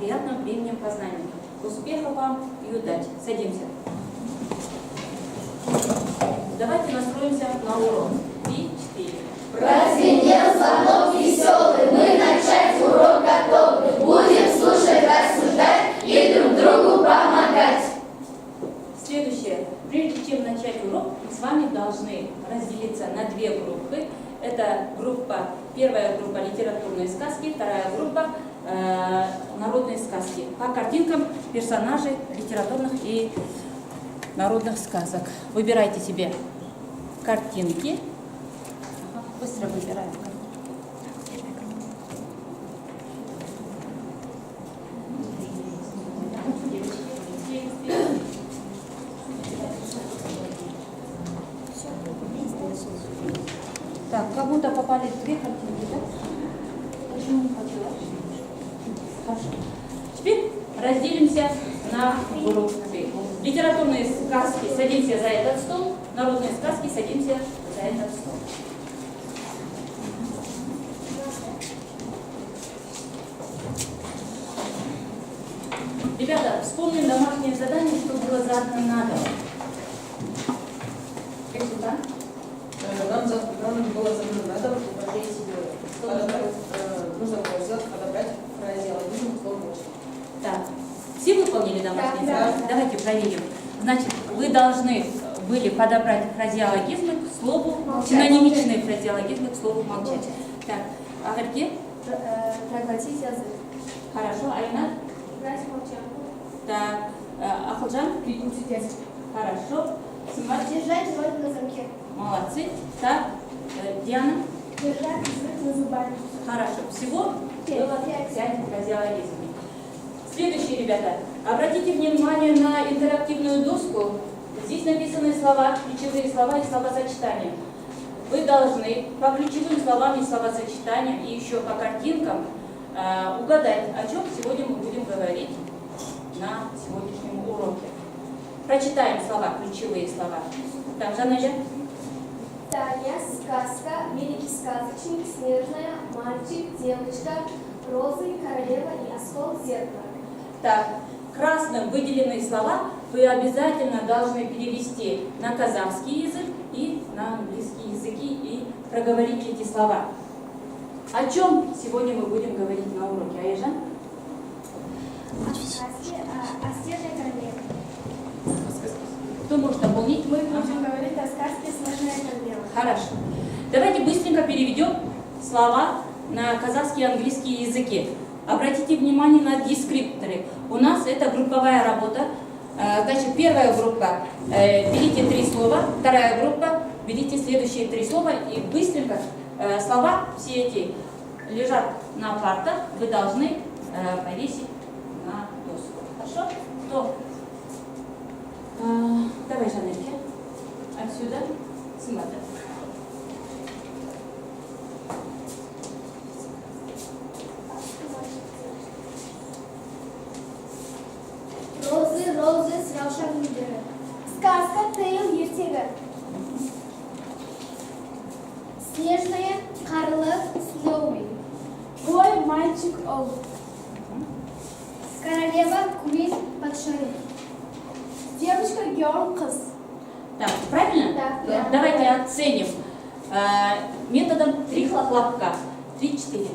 приятного времени познания. Успехов вам и удачи. Садимся. Давайте настроимся на урок. 3, 4. Прозвенел звонок веселый, мы начать урок готовы. Будем слушать, рассуждать и друг другу помогать. Следующее. Прежде чем начать урок, мы с вами должны разделиться на две группы. Это первая группа литературные сказки, вторая группа народные сказки. По картинкам персонажей литературных и народных сказок. Выбирайте себе картинки. Быстро выбираем. Так, кому-то попали две картинки, да? Почему не хотела? Хорошо. Теперь разделимся на группы. Литературные сказки садимся за этот стол, народные сказки садимся за этот стол. Ребята, вспомним домашнее задание, что было задано на дом. Нам было задано на дом нужно было сделать, подобрать фразеологизм слово. Так, все выполнили домашнее задание? Да. Давайте проверим. Значит, вы должны были подобрать фразеологизмы к слову, синонимичные фразеологизмы к слову молчать. Так, Агарке? Проглотить язык. Хорошо, Айна? Играть в молчанку. Так, Ахылжан? Прикусить язык. Хорошо. Симат? Держать рот на замке. Молодцы. Так, Диана? Держать язык на зубами. Хорошо. Всего было 5 фразеологизмов. Следующие, ребята. Обратите внимание на интерактивную доску. Здесь написаны слова, ключевые слова и словосочетания. Вы должны по ключевым словам и словосочетаниям и еще по картинкам угадать, о чем сегодня мы будем говорить на сегодняшнем уроке. Прочитаем слова, ключевые слова. Так, Жанеля. Таня, сказка, великий сказочник, снежная, мальчик, девочка, розы, королева и оскол зеркала. Так, красным выделенные слова вы обязательно должны перевести на казахский язык и на английский языки и проговорить эти слова. О чем сегодня мы будем говорить на уроке, Айжан? О сказке о снежной королеве. Кто может дополнить? Мы будем говорить о сказке «Снежная королева». Хорошо. Давайте быстренько переведем слова на казахский и английский языки. Обратите внимание на дескрипторы. У нас это групповая работа. Значит, первая группа, берите 3 слова, вторая группа, берите следующие 3 слова и быстренько слова все эти лежат на партах, вы должны повесить на доску. Хорошо? Кто? Давай, Жанельке. Отсюда. Смотри. Розы, розы с волшебным миром. Сказка «Тыйыл ертегі». Снежная қарлы Сноуи. Бой мальчик Оу. Королева Куин Патшайым. Девочка Георг Кыз. Так, правильно? Да. Давайте оценим методом 3 хлопка. 3-4.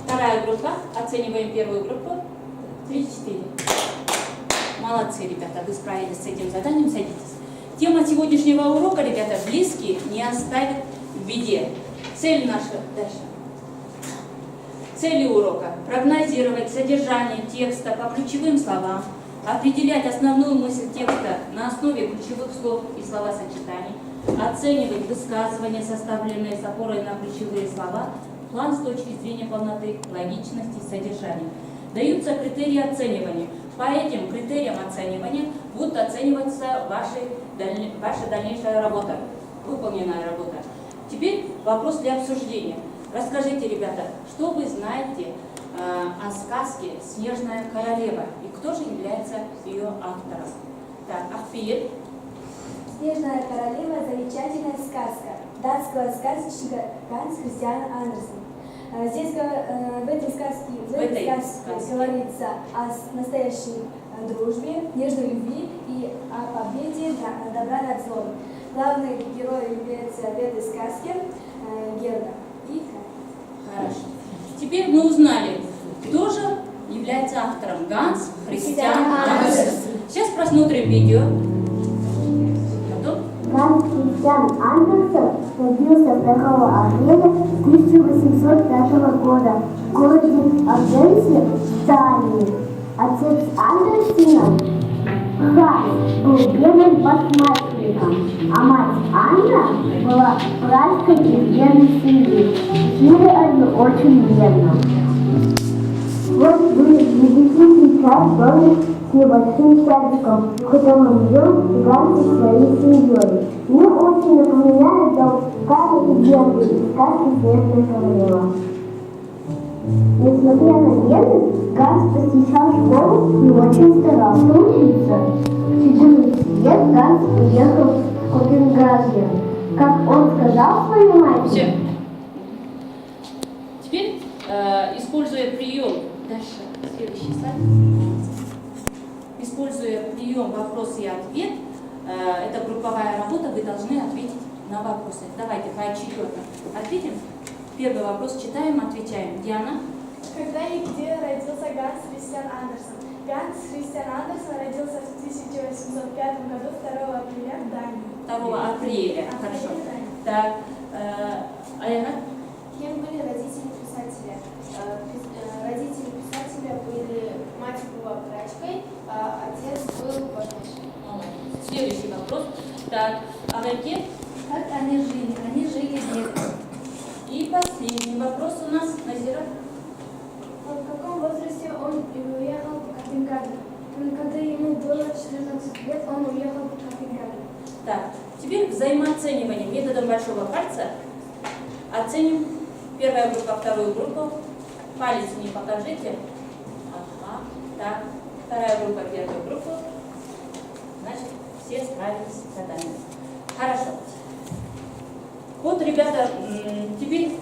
Вторая группа. Оцениваем первую группу. 3-4. Молодцы, ребята, вы справились с этим заданием. Садитесь. Тема сегодняшнего урока, ребята, близкие не оставят в беде. Цель наша дальше. Цели урока. Прогнозировать содержание текста по ключевым словам. Определять основную мысль текста на основе ключевых слов и словосочетаний. Оценивать высказывания, составленные с опорой на ключевые слова. План с точки зрения полноты, логичности, содержания. Даются критерии оценивания. По этим критериям оценивания будет оцениваться ваша дальнейшая работа, выполненная работа. Теперь вопрос для обсуждения. Расскажите, ребята, что вы знаете о сказке «Снежная королева» и кто же является ее автором? Так, Ахфиет. «Снежная королева» – замечательная сказка датского сказочника Ганс Христиана Андерсена. Здесь в этой сказке говорится о настоящей дружбе, нежной любви и о победе добра над злом. Главный герой является в этой сказке Герда и Кай. Хорошо. Теперь мы узнали, кто же является автором. Ганс Христиан Андерсен. Сейчас просмотрим видео. Готов? Ганс Христиан Андерсен родился 2 апреля 1805 года в городе Арденсе, Дании. Отец Андерсена, Ханс, был бедным математиком, а мать Анна была братской из бедной семьи. Жили они очень бедно. Вот вы видите сейчас домик с небольшим садиком, в котором жил Ганс со своей семьей. Мне очень напоминает дом Кая и Герды из сказки «Снежная королева». Несмотря на бедность, Ганс посещал школу и очень старался учиться. В 14 лет Ганс уехал в Копенгаген. Как он сказал своей матери... Все. Теперь, используя прием, дальше, следующий слайд. Используя прием вопрос и ответ, это групповая работа, вы должны ответить на вопросы. Давайте поочередно ответим. Первый вопрос читаем, отвечаем. Диана. Когда и где родился Ганс Христиан Андерсен? Ганс Христиан Андерсен родился в 1805 году 2 апреля в Дании. 2 апреля. Хорошо. Так, Айна. Кем были родители писателя? Родители писателя были, мать была врачкой, а отец был башней. Следующий вопрос. Так, Авеке. Как они жили? Они жили бедно. И последний вопрос у нас, Назира. В каком возрасте он уехал в Копенгаген? Когда ему было 14 лет, он уехал в Копенгаген. Так, теперь взаимооценивание методом большого пальца. Оценим первая группа, вторую группу. Палец мне покажите. Ага, так. Вторая группа, первую группу. Значит, все справились с заданием. Хорошо. Вот, ребята, теперь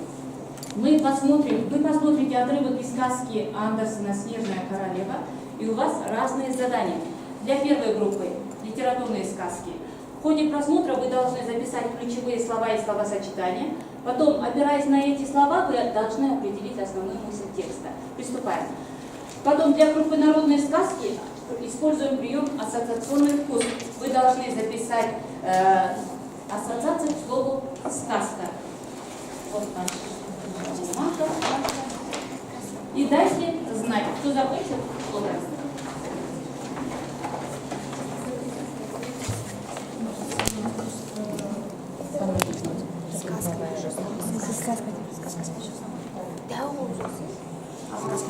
вы посмотрите отрывок из сказки Андерсена «Снежная королева», и у вас разные задания. Для первой группы литературные сказки. В ходе просмотра вы должны записать ключевые слова и словосочетания. Потом, опираясь на эти слова, вы должны определить основную мысль текста. Приступаем. Потом для группы народные сказки используем прием ассоциационный вкус. Вы должны записать ассоциации к слову «сказка». Вот наша бумага. И дайте знать, кто закончил слово.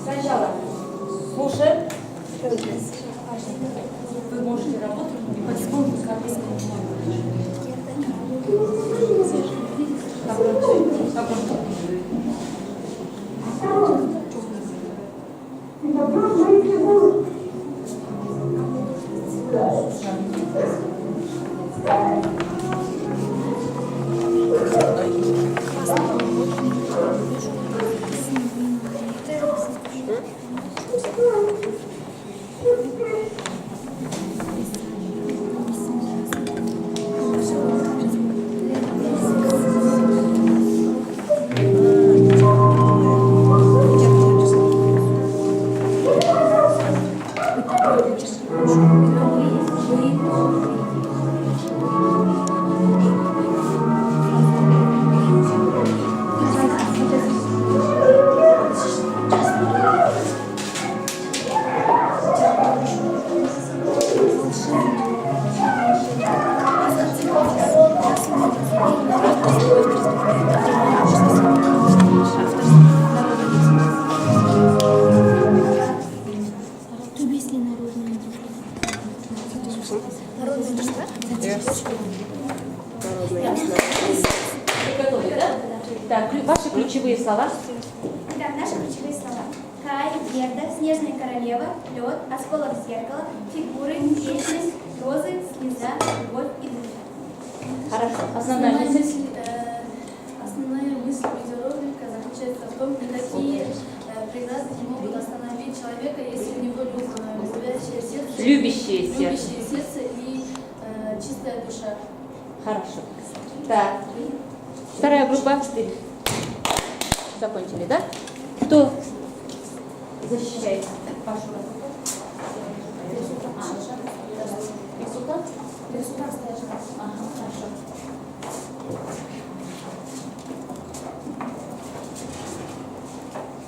Сначала слушаем. Вы можете работать и потихоньку скопировать. Готовы, да? Так, ваши ключевые слова. Итак, наши ключевые слова. Кай, Герда, Снежная королева, лед, осколок зеркала, фигуры, вечность, розы, слеза, любовь и дружба. Хорошо. Основная мысль. Основная мысль видеоролика заключается в потом никакие преграды не могут остановить человека, если у него любящее сердце, Любящее сердце. сердце и чистая душа. Хорошо. Так. Вторая группа. Закончили, да? Кто защищает вашу работу? Бексултан? Бексултан Стояшко. Ага, хорошо.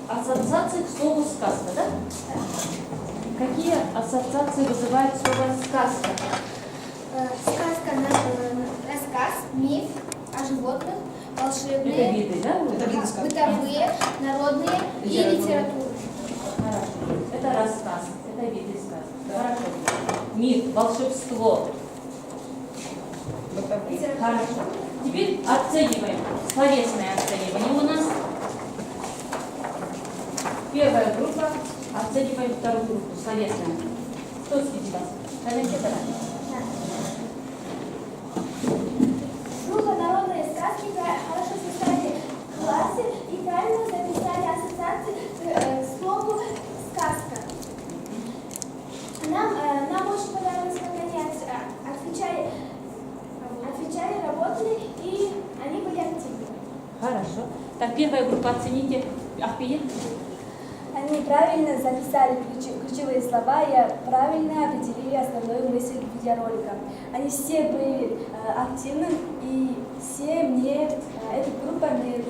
Ассоциации к слову сказка, да? Какие ассоциации вызывает слово сказка? Сказка, рассказ, миф о животных, Это волшебные, виды, да? Это виды сказки. бытовые, народные и литературные. Хорошо. Это рассказ, это виды сказки. Хорошо. Миф, волшебство. Хорошо. Теперь оцениваем. Словесное оценивание у нас. Первая группа. Оцениваем вторую группу. Словесное. Кто среди вас? Комментатора. Группа народные сказки хорошо составили классы и правильно записали ассоциации к слову сказка. Нам очень понравилось, как они отвечали, работали, и они были активны. Хорошо. Так, первая группа оцените. Ахпиет. Они правильно записали ключевые слова и правильно определили основную мысль видеоролика. Они все были активны, и все мне, эта группа мне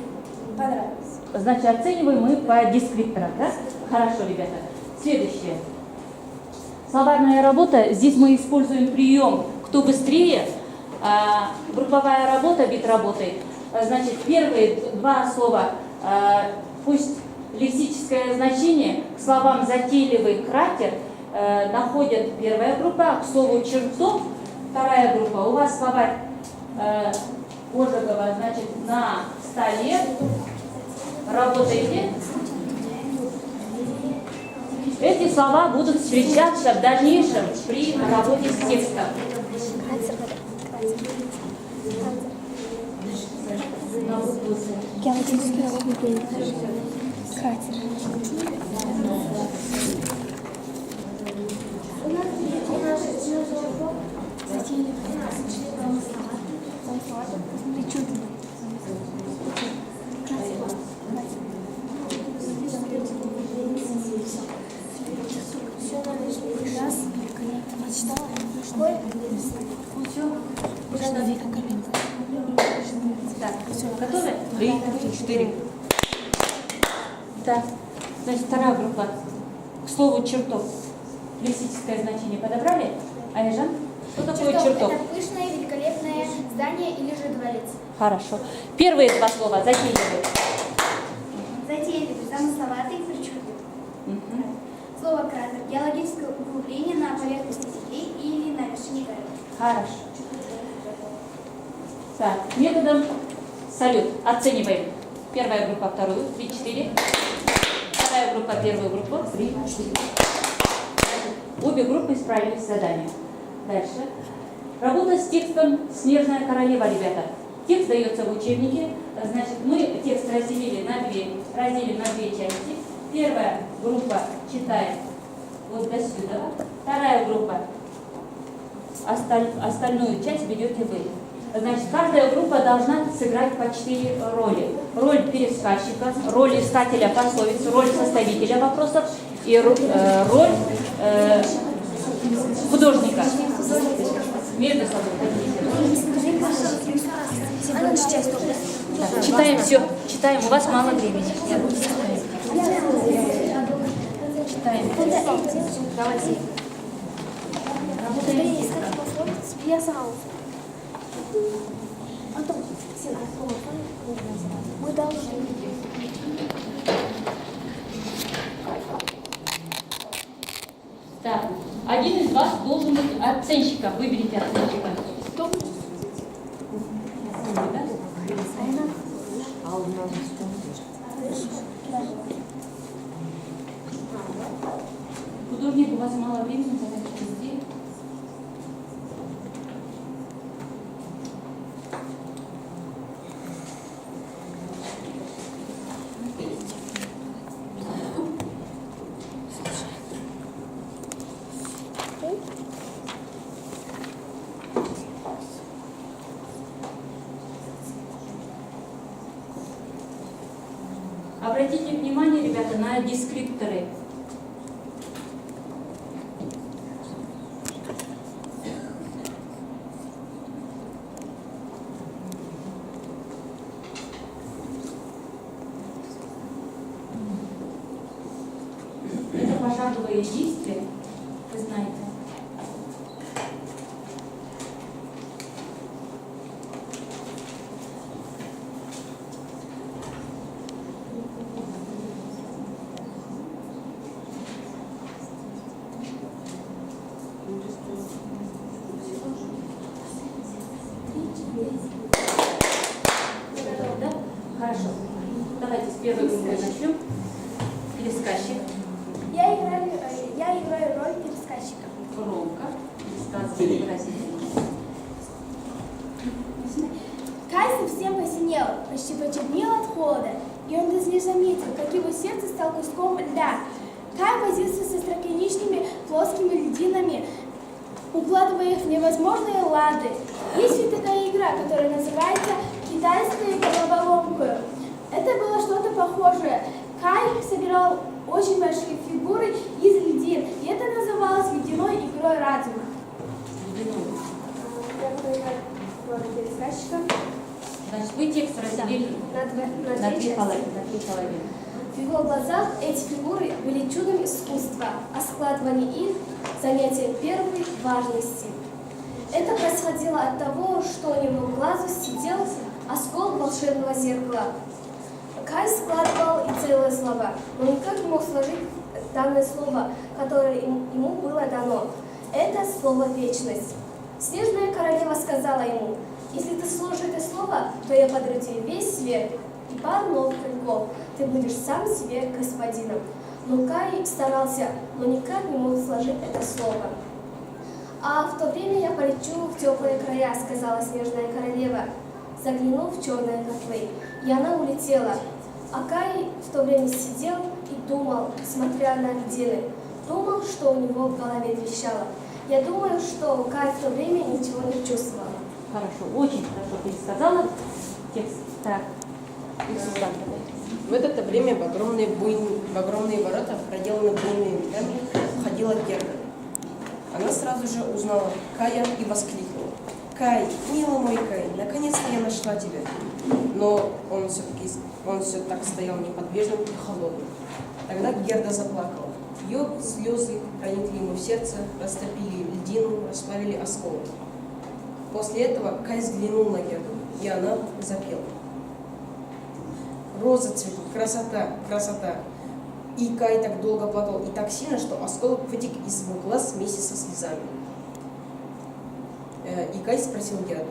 понравилась. Значит, оцениваем мы по дескрипторам, да? Хорошо, ребята. Следующее. Словарная работа. Здесь мы используем прием «Кто быстрее?». Групповая работа, бит работы. Значит, первые два слова, пусть лексическое значение, к словам «затейливый кратер» находит первая группа, к слову «чертов» вторая группа. У вас словарь Ожегова, значит, на столе. Работаете. Эти слова будут встречаться в дальнейшем при работе с текстом. Геологический народный день. Кратер. Так, готовы? 3, 4. Так, значит, вторая группа. К слову чертов. Лексическое значение подобрали? Айжан? Что такое чертов? Это пышное, великолепное здание или же дворец. Хорошо. Первые два слова затейливые. Затейливый, замысловатый, причудливый. Слово кратер. Геологическое углубление на поверхности земли или на вершине горы. Хорошо. Так, методом салют. Оцениваем. Первая группа, вторую. 3, 4. Вторая группа, первую группу. 3, 4. Обе группы справились с заданием. Дальше. Работа с текстом «Снежная королева», ребята. Текст дается в учебнике. Значит, мы текст разделим на две части. Первая группа читает вот до сюда. Вторая группа остальную часть ведете вы. Значит, каждая группа должна сыграть по 4 роли. Роль пересказчика, роль искателя пословиц, роль составителя вопросов и роль художника. Между собой. Так, читаем все. Читаем. У вас мало времени. Читаем. Давайте. Работаем. Мы должны. Так, один из вас должен быть оценщиком. Выберите оценщика. Кто? Художник, у вас мало времени, задайте везде. Обратите внимание, ребята, на дескрипторы. Это пошаговые действия, вы знаете. Да? Хорошо. Давайте с первой группы начнем. Пересказчик. Я играю роль пересказчика. Громко. Пересказывай выразительно. Кай совсем посинел, почти почернел от холода, и он даже не заметил, как его сердце стало куском льда. Кай возился со остроконечными плоскими льдинами, укладывая их в невозможные лады. Есть ведь такая игра, которая называется «Китайская головоломка». Это было что-то похожее. Кай собирал очень большие фигуры из льдин, и это называлось ледяной игрой разума. Я буду играть роль пересказчика. Значит, вы текст разделили на две половины. В его глазах эти фигуры были чудом искусства, а складывание их – занятие первой важности. Это происходило от того, что у него в глазу сидел осколок волшебного зеркала. Кай складывал и целые слова, но никак не мог сложить данное слово, которое ему было дано. Это слово «вечность». Снежная королева сказала ему: «Если ты сложишь это слово, то я подарю тебе весь свет и пару новых коньков. Ты будешь сам себе господином». Но Кай старался, но никак не мог сложить это слово. «А в то время я полечу в теплые края», — сказала Снежная королева, заглянув в черные котлы. И она улетела. А Кай в то время сидел и думал, смотря на льдины. Думал, что у него в голове трещало. Я думаю, что Кай в то время ничего не чувствовал. Хорошо, очень хорошо пересказала текст. Так, Султан, В это время в огромные ворота, проделанные буйными ветрами, входила Герда. Она сразу же узнала Кая и воскликнула: «Кай, милый мой Кай, наконец-то я нашла тебя!» Но он все так стоял неподвижным и холодным. Тогда Герда заплакала. Ее слезы проникли ему в сердце, растопили льдину, расплавили осколок. После этого Кай взглянул на Герду, и она запела: «Роза цветут, красота, красота!» И Кай так долго плакал и так сильно, что осколок вытек из его глаз вместе со слезами. И Кай спросил Герду: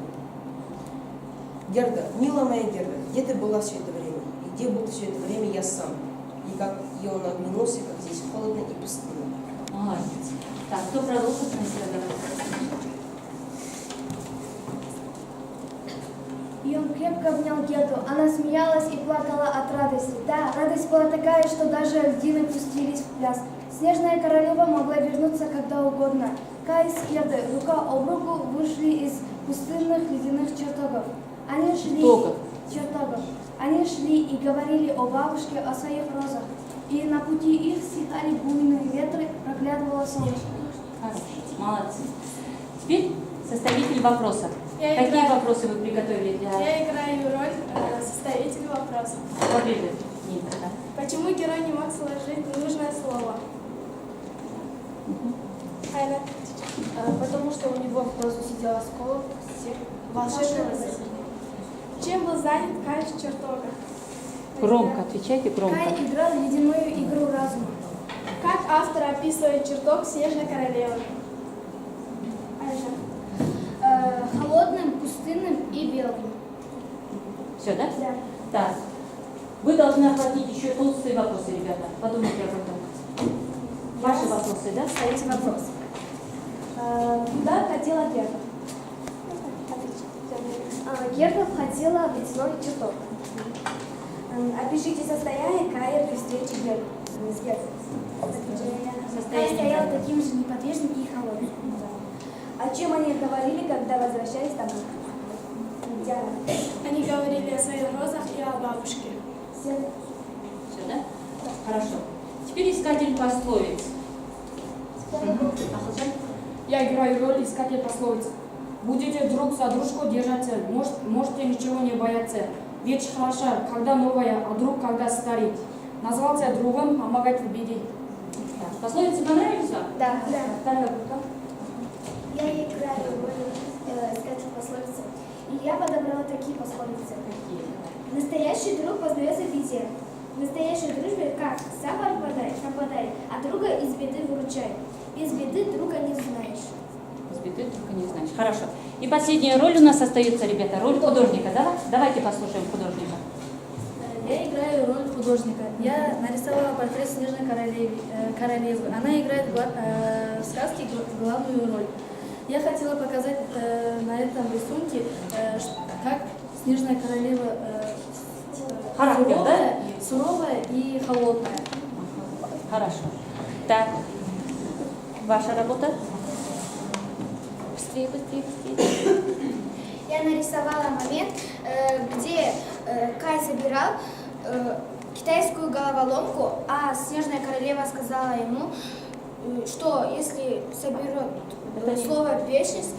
«Герда, милая моя Герда, где ты была все это время? И где был все это время я сам?» И он оглянулся, как здесь холодно и пустынно. молодец. Так, кто продолжит на себя говорить? И он крепко обнял Герду. Она смеялась и плакала от радости. Да, радость была такая, что даже льдины пустились в пляс. Снежная королева могла вернуться когда угодно. Кай с Гердой рука об руку вышли из пустынных ледяных чертогов. Они шли и говорили о бабушке, о своих розах. И на пути их стихали буйные ветры, проглядывало солнце. Хорошо, молодцы. Теперь составитель вопросов. Какие вопросы вы приготовили для... Я играю роль составителя вопроса. Поближе. Нет, да. Почему герой не мог сложить нужное слово? Айна. Потому что у него в глазу сидел осколок Волшебного зеркала. Чем был занят Кай в чертогах? Громко отвечайте, громко. Кай играл в ледяную игру разума. Как автор описывает чертог Снежной королевы? Холодным, пустынным и белым. Все, да? Да. Так. Вы должны охватить еще толстые вопросы, ребята. Подумайте об этом. Ваши вопросы, да? Ставите вопрос. Куда хотела Герда? Герда входила в ледяной чертог. Опишите состояние Кая при встрече Герды. Кай стоял таким же неподвижным и холодным. О чем они говорили, когда возвращались домой? Они говорили о своих розах и о бабушке. Все, Хорошо. Теперь искатель пословиц. Ахылжан? Я играю роль искателя пословиц. Будете друг за дружку держаться, можете ничего не бояться. Вещь хороша, когда новая, а друг, когда старый. Назвался другом, помогать в беде. Пословицы понравились вам? Да. Вторая группа. Я играю роль искателя пословицы. И я подобрала такие пословицы. Настоящий друг познается в беде. В настоящей дружбе как сам пропадай, а друга из беды выручай. Без беды друга не знаешь. Без беды только не знаешь. Хорошо. И последняя роль у нас остается, ребята, роль художника. Да? Давайте послушаем художника. Я играю роль художника. Я нарисовала портрет Снежной королевы. Она играет в сказке главную роль. Я хотела показать на этом рисунке, как Снежная королева Характер, да? суровая и холодная. Хорошо. Так, ваша работа? Быстрее. Я нарисовала момент, где Кай собирал китайскую головоломку, а Снежная королева сказала ему, что если соберет слово «вечность»,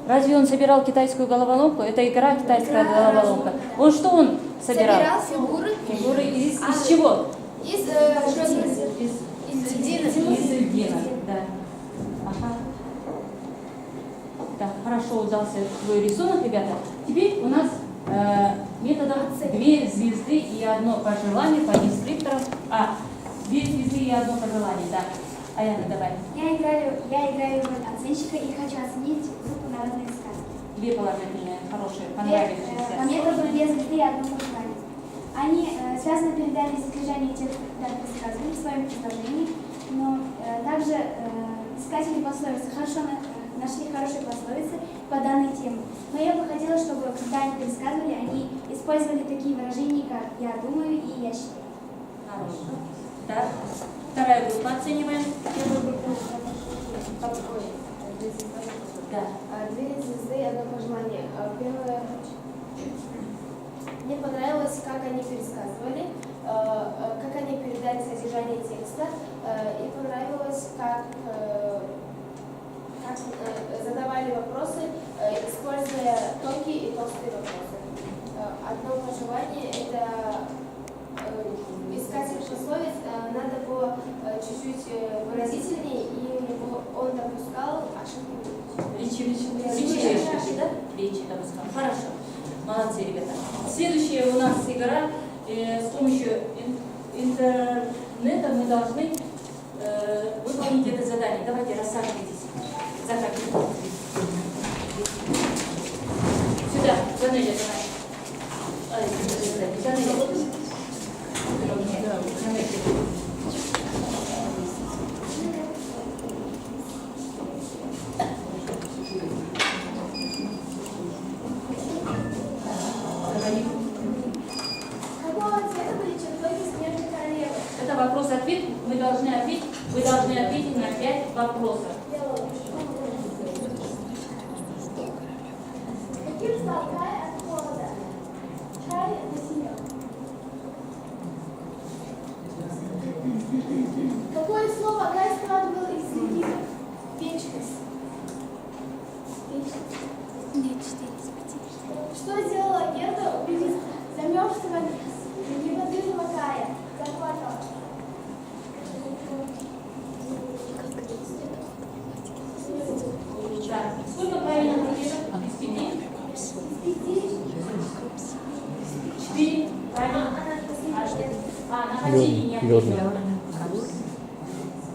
Разве он собирал китайскую головоломку? Это игра китайская головоломка. Что он собирал? собирал фигуры Фигуры из чего? из Из льдинок, да. Ага. Так, хорошо удался твой рисунок, ребята. Теперь у нас методом 2 звезды и 1 пожелание по инструкторам. 2 звезды и 1 пожелание, да. Аяна, давай. Я играю роль оценщика и хочу оценить группу народные сказки. 2 положительные, хорошие, понравившиеся. По методу 2 звезды и 1 пожелание. Они связно передали содержание тех высказываний в своем предложении, но также искатели пословиц нашли хорошие пословицы по данной теме. Но я бы хотела, чтобы, когда они пересказывали, они использовали такие выражения, как «я думаю» и «я считаю». Хорошо. Так, вторая группа оцениваем. Первую группу. Да. 2 звезды и 1 пожелание. Первое. Мне понравилось, как они пересказывали, как они передали содержание текста, и понравилось, как задавали вопросы, используя тонкие и толстые вопросы. Одно пожелание – это искатель пословиц, надо было чуть-чуть выразительнее, и он допускал ошибки. Речи допускал. Хорошо. Молодцы, ребята. Следующая у нас игра. С помощью интернета мы должны выполнить это задание. Давайте рассаживайтесь. Заходите. Сюда, Занелия, Какого цвета были чертоги Снежной королевы? это вопрос-ответ. Вы должны ответить на 5 вопросов. Каким стал Кай от холода? Кай посинел. Какое слово Кай складывал из египта? Вечность. Что сделала Герда, увидев замерзшего неподвижного Кая? Заплакала. Да. Сколько правильных ответов из 5? 4. Правильно? На хотели не ответила.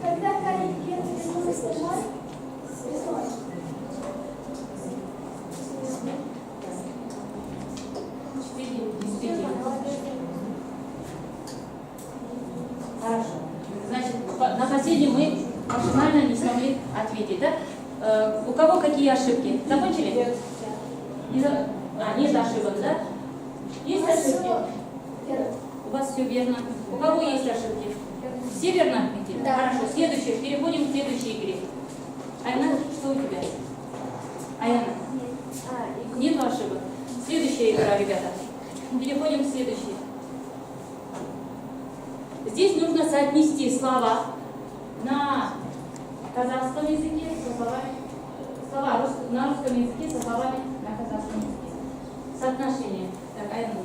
Когда Кай и Герда вернулись домой, весной. 4 из 5. Хорошо. Значит, на последнем мы максимально не смогли ответить, да? У кого какие ошибки? Закончили? Нет. Нет ошибок, да? Есть ошибки? У вас все верно. У кого есть ошибки? Все верно ответили? Да. Хорошо. Следующее. Переходим к следующей игре. Айна, что у тебя? Айна? Нету ошибок. Следующая игра, ребята. Переходим к следующей. Здесь нужно нужно соотнести слова на казахском языке со словами, слова на русском языке со словами на казахском языке. Соотношение. Так, Айна, давай.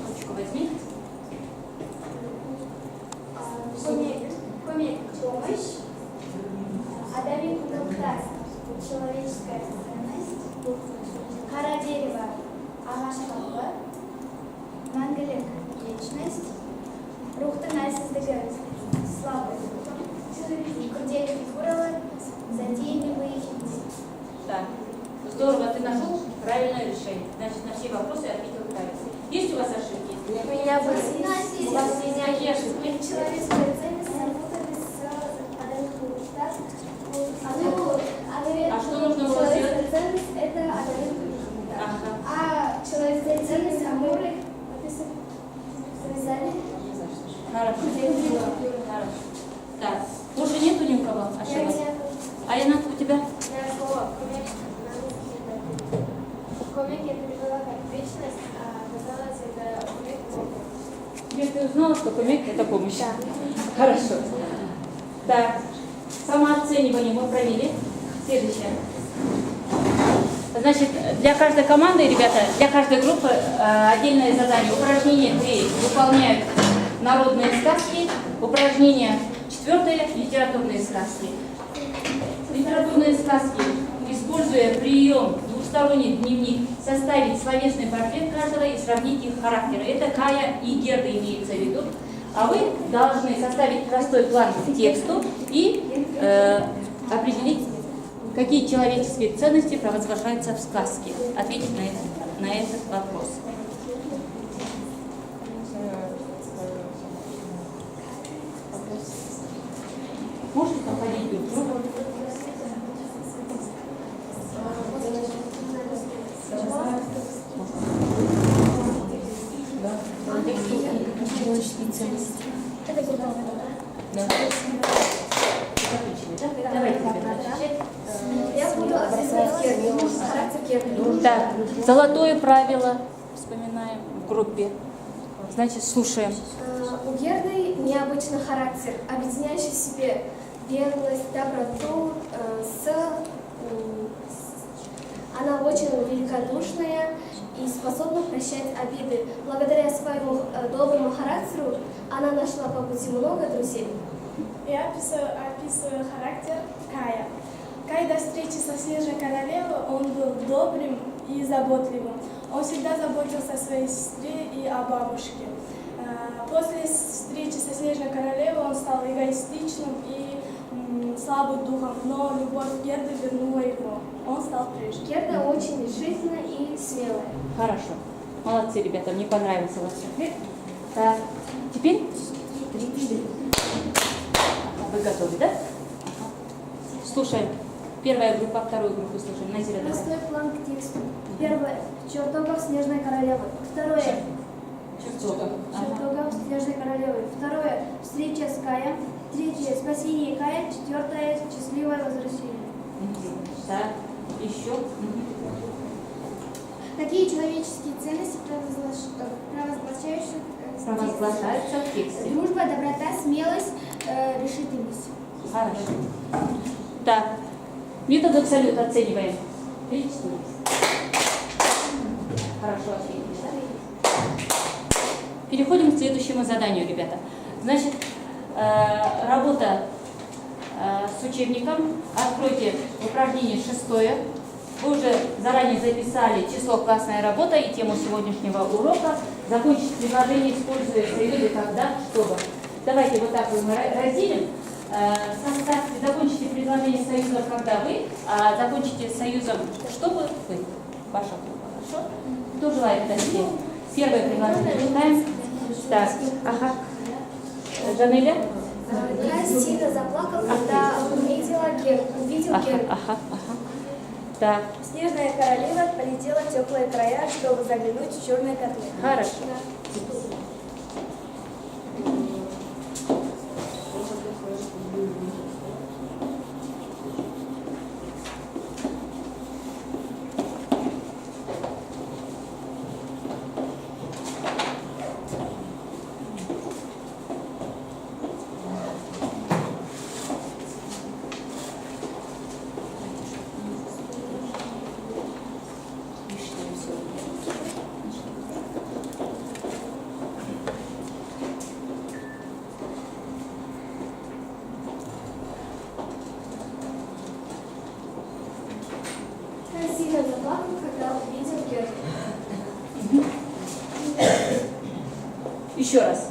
Ручку возьми. Помощь. Адамик нуктас. Человеческая ценность. Кара дерево. Ағаш қалпы. Мәңгілік. Вечность. Рухтың әлсіздігі. Слабость. Күрделі фигуралар. Затейливые хиты. Так. Здорово, ты нашел правильное решение. Значит, на все вопросы ответил правильно. Есть у вас ошибки? У меня были. У вас есть какие ошибки? Человеческая ценность работали с Адамик нуктас. А что нужно было сделать? Человеческая ценность это Адамик нуктас. Ага. А человеческая ценность Амуры связали. Хорошо. Хорошо. Так. Больше нету ни у кого ошибок? Айна, у тебя? Я слово комик я перевела как вечность, а казалось это комик. Теперь ты узнала, что помощь это помощь. Хорошо. Так. Самооценивание мы провели. Следующее. Значит, для каждой команды, ребята, для каждой группы отдельное задание. Упражнение 3 выполняют народные сказки. Упражнение 4 литературные сказки. Литературные сказки, используя прием двухсторонний дневник, составить словесный портрет каждого и сравнить их характеры. Это Кая и Герда имеется в виду. А вы должны составить простой план к тексту и определить, какие человеческие ценности провозглашаются в сказке. Ответить на этот вопрос. Можете походить друг к другу? Это групповая. Да. Давайте, ребята. Я буду определять характер Герды. Так, золотое правило вспоминаем в группе. Значит, слушаем. У Герды необычный характер, объединяющий в себе верность, доброту, она очень великодушная и способна прощать обиды. Благодаря своему доброму характеру она нашла по пути много друзей. Я описываю характер Кая. Кай до встречи со Снежной Королевой он был добрым и заботливым. Он всегда заботился о своей сестре и о бабушке. После встречи со Снежной Королевой он стал эгоистичным и слабым духом, но любовь Герды вернула его. Он стал прежним. Герда очень решительная и смелая. Хорошо. Молодцы, ребята, мне понравился ваш ответ. Так, теперь 3-4. Вы готовы, да? Слушаем. Первая группа, вторую группу слушаем. Назира, давай. Простой план к тексту. Первое. Чертогов Снежной Королевы. Второе. Чертогов Снежной Королевы. Второе. Встреча с Каем. Третье. Спасение Кая. Четвертое. Счастливое возвращение. Так, еще. Какие человеческие ценности Провозглашаются в тексте. Дружба, доброта, смелость, решительность. Хорошо. Так, метод абсолют оцениваем. 3-4. Хорошо, ответили. Переходим к следующему заданию, ребята. Значит, работа с учебником. Откройте упражнение 6. Вы уже заранее записали число «Классная работа» и тему сегодняшнего урока. Закончите предложение, используя союзы «когда», «чтобы». Давайте вот так мы разделим. Составьте, закончите предложение союзом «когда» вы, а закончите союзом «чтобы» вы. Ваша группа, хорошо? Кто желает это сделать? Первое предложение читаем. Так, ага. Жанеля? Кай сильно заплакал, когда увидел Герду. Ага. Так, Снежная королева полетела в теплые края, чтобы заглянуть в черные котлы. хорошо. все. Кай сильно заплакал, когда увидел Герду. Еще раз.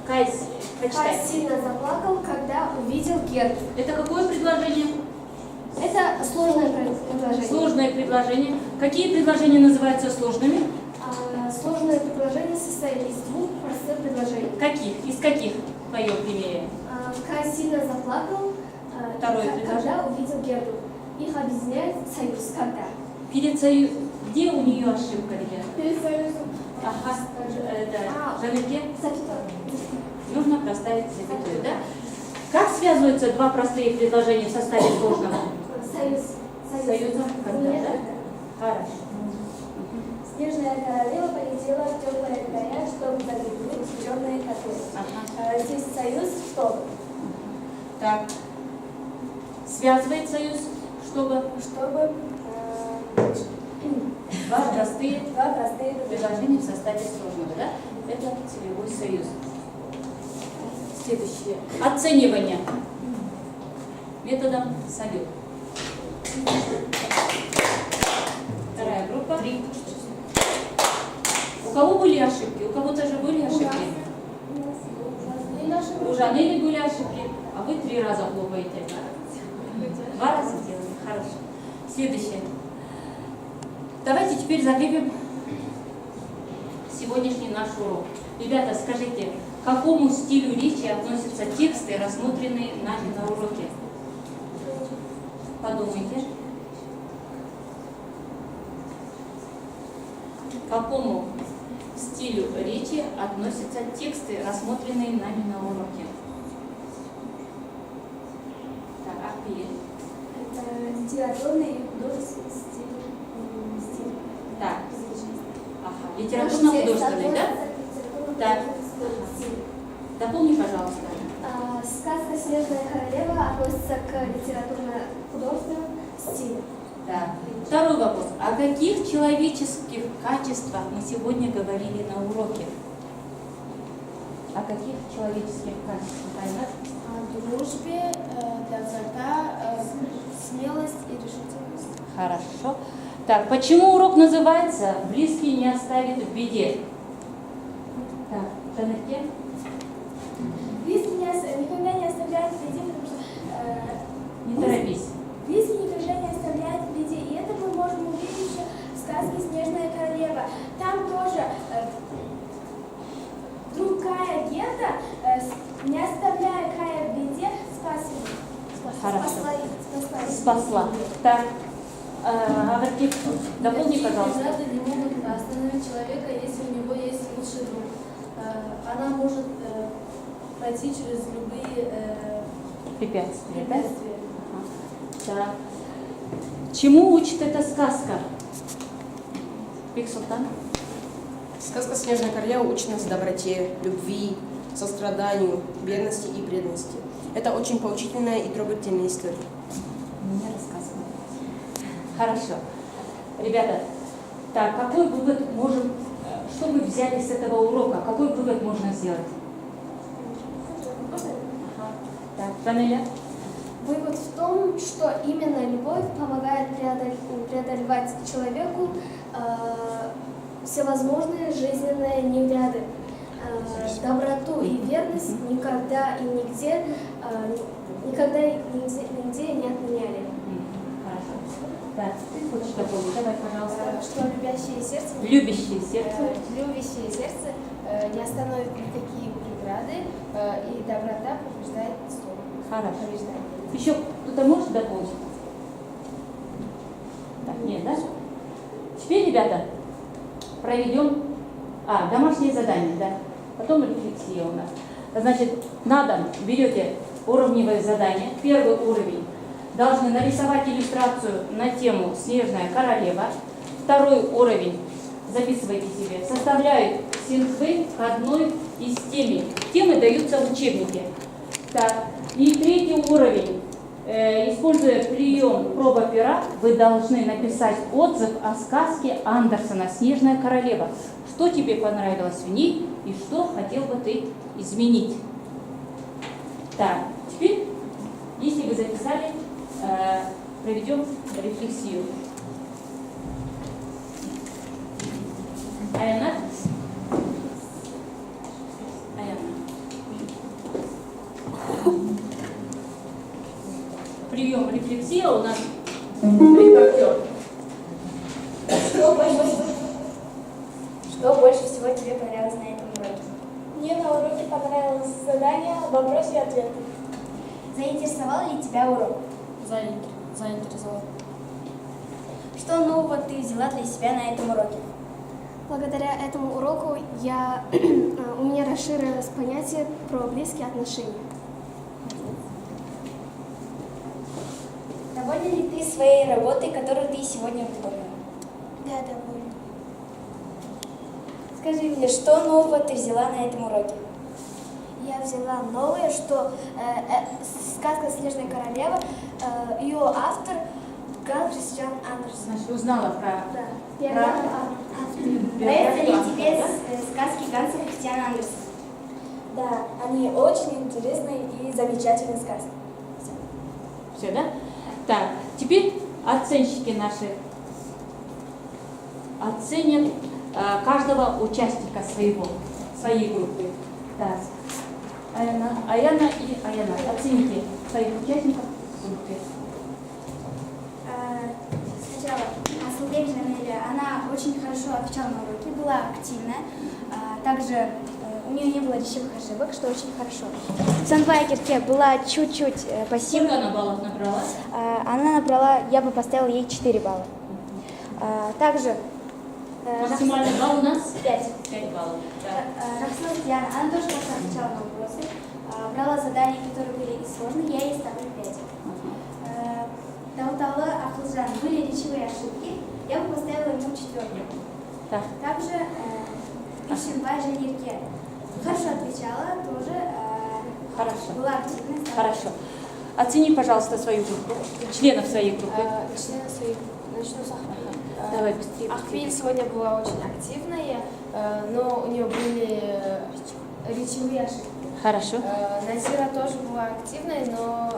Кай, Кай прочитай. сильно заплакал, когда увидел Герду. Это какое предложение? Это сложное предложение. Сложное предложение. Какие предложения называются сложными? Сложное предложение состоит из двух простых предложений. Каких? Из каких? В твоем примере. Кай сильно заплакал, Второе когда предложение. увидел Герду. Их объединяет союз когда. Перед союз. Где у нее ошибка, ребята? Перед союзом. Ага. Жанеке. Нужно проставить запятую, да? Как связываются два простые предложения в составе сложного? Союз. Союзом когда, да? Хорошо. Снежная королева полетела в теплые края, чтобы заглянуть в черные котлы. Ага. Здесь союз, чтобы. Так. Связывает союз, чтобы Чтобы два простые два простые предложения в составе сложного, да? Это целевой союз. Следующее. Оценивание методом салют. Вторая группа. У кого были ошибки? У кого-то же были ошибки? У Жанели были ошибки, а вы 3 раза хлопаете. 2 раза делали. Хорошо. Следующее. Давайте теперь закрепим сегодняшний наш урок. Ребята, скажите, к какому стилю речи относятся тексты, рассмотренные нами на уроке? Подумайте. К какому стилю речи относятся тексты, рассмотренные нами на уроке? Так, Ахпиель. Это литературный и художественный стиль. Так. Ага. Литературно-художественный, да? Так. Дополни, пожалуйста. Сказка «Снежная королева» относится к литературно-художественному стилю. Так. Второй вопрос. О каких человеческих качествах мы сегодня говорили на уроке? О каких человеческих качествах? Айнат? О дружбе, доброта, смелость и решительность. Хорошо. Так, почему урок называется «Близкий не оставит в беде»? Так, Жанеке? Близкий никогда не оставляет в беде, потому что Не торопись. близкий никогда не оставляет в беде. И это мы можем увидеть еще в сказке «Снежная королева». Там тоже друг Кая Герда, не оставляя Кая в беде, спас его. Хорошо. Спасла. Так, Аваркив, дополни, пожалуйста. Преграды не могут остановить человека, если у него есть лучший друг. Она может пройти через любые Препятствия, да? препятствия. Так. Чему учит эта сказка? Бексултан? Сказка «Снежная королева» учит нас доброте, любви, состраданию, верности и преданности. Это очень поучительная и трогательная история. Мне рассказывали. Хорошо. Ребята, так, какой вывод можем, что мы взяли с этого урока? Какой вывод можно сделать? Ага. Так, Данеля? Вывод в том, что именно любовь помогает преодолевать человеку всевозможные жизненные невряды. Доброту и верность никогда и нигде не отменяли. Хорошо. Так, ты хочешь дополнить? Давай, пожалуйста. Что любящее сердце любящее сердце не остановит никакие преграды, и доброта побеждает зло. Хорошо. Еще кто-то может дополнить? Так, нет, да? Теперь, ребята, проведем домашнее задание, да? Потом рефлексия у нас. Значит, на дом берете уровневое задание. Первый уровень. Должны нарисовать иллюстрацию на тему «Снежная королева». Второй уровень. Записывайте себе. Составляют синхвы к одной из тем. Темы даются в учебнике. Так. И третий уровень. используя прием проба пера, вы должны написать отзыв о сказке Андерсона «Снежная королева». Что тебе понравилось в ней и что хотел бы ты изменить? Так, теперь, если вы записали, проведем рефлексию. Аяна. Прием рефлексия у нас репортер. Что больше всего тебе понравилось на этом уроке? Мне на уроке понравилось задание «Вопрос и ответ». Заинтересовал ли тебя урок? Заинтересовал. Что нового ты взяла для себя на этом уроке? Благодаря этому уроку у меня расширилось понятие про близкие отношения. Довольна ли ты своей работой, которую ты сегодня выполнила? Да, довольна. Скажи мне, что нового ты взяла на этом уроке? Я взяла новое, что сказка «Снежная королева», ее автор Ганс Христиан Андерсен. Значит, узнала про... Нравятся ли тебе сказки Ганса Христиана Андерсена? Да, они очень интересные и замечательные сказки. Все, да? Так, теперь оценщики наши оценят каждого участника своей группы. Так, Аяна и Аяна, оцените своих участников в группе. Сначала Асылбек Жанеля, она очень хорошо отвечала на уроки, была активная. Также у нее не было речевых ошибок, что очень хорошо. Санбай Кирке была чуть-чуть пассивна. Сколько она баллов набрала? Она набрала, я бы поставила ей 4 балла. Также Максимальный балл у нас? 5. 5 баллов. Да. Рахсана Диана, она тоже хорошо отвечала на вопросы, брала задания, которые были и сложные, я ей ставлю 5. Дауталы Ахылжан, были речевые ошибки, я бы поставила ему 4. Так. Также Ишинбай Жанирке хорошо отвечала, тоже Хорошо. была активной. Хорошо. Оцени, пожалуйста, свою группу, членов своей группы. Члены своих, начну с Ахвиль. Давай быстрее. Ахвиль сегодня была очень активная, но у нее были речевые ошибки. Хорошо. Назира тоже была активной, но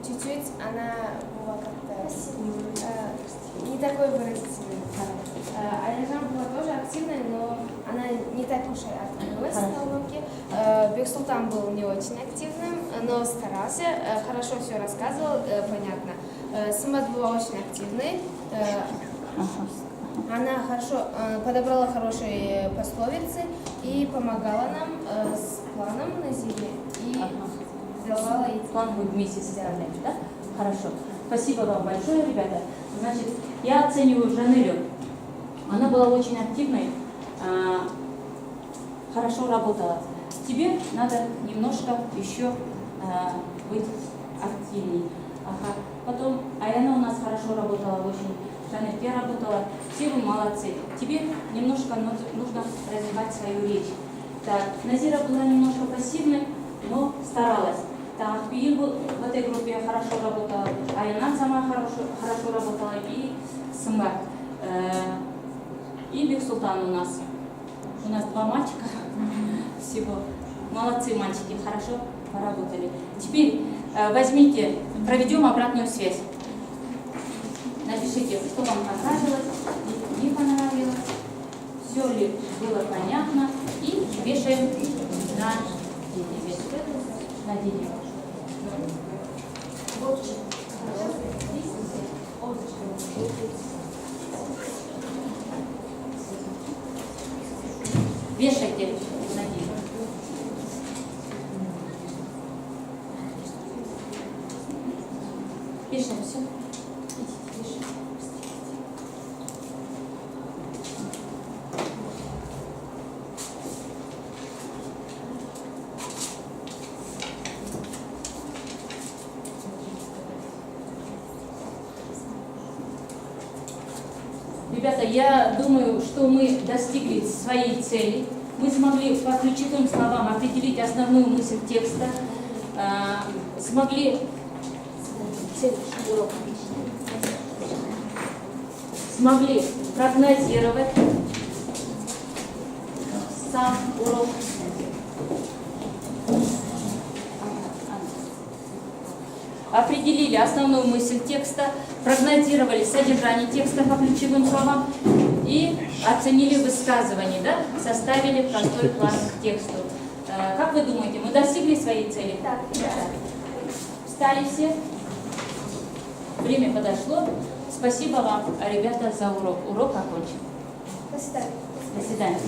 чуть-чуть она была как-то не такой выразительной. Алижан была тоже активной, но она не так уж и открылась на уроке. Бексултан был не очень активным, но старался, хорошо все рассказывал, понятно. Сымбат была очень активной. Она хорошо подобрала хорошие пословицы и помогала нам с планом на зиме и давала ей План будет вместе составлять, да? Хорошо. Спасибо вам большое, ребята. Значит, я оцениваю Жанелю. Она была очень активной, хорошо работала. Тебе надо немножко еще быть активней. Ага. Потом Аяна у нас хорошо работала, очень Жанельке работала. Все вы молодцы. Тебе немножко нужно развивать свою речь. Так, Назира была немножко пассивной, но старалась. Так, Пиин был в этой группе хорошо работала, Аяна сама хорошо работала, и Сымбат. И Бексултан у нас. У нас 2 мальчика всего. Молодцы, мальчики, хорошо поработали. Теперь возьмите, проведем обратную связь. Напишите, что вам понравилось, не понравилось, все ли было понятно, и вешаем на дерево. Вешайте на дерево. Пишем все. Ребята, я думаю, что мы достигли своей цели. Мы смогли по ключевым словам определить основную мысль текста, смогли урок. Смогли прогнозировать сам урок. Определили основную мысль текста, прогнозировали содержание текста по ключевым словам и оценили высказывание, да? Составили простой план к тексту. Как вы думаете, мы достигли своей цели? Так, Встали все? Время подошло. Спасибо вам, ребята, за урок. Урок окончен. до свидания. До свидания.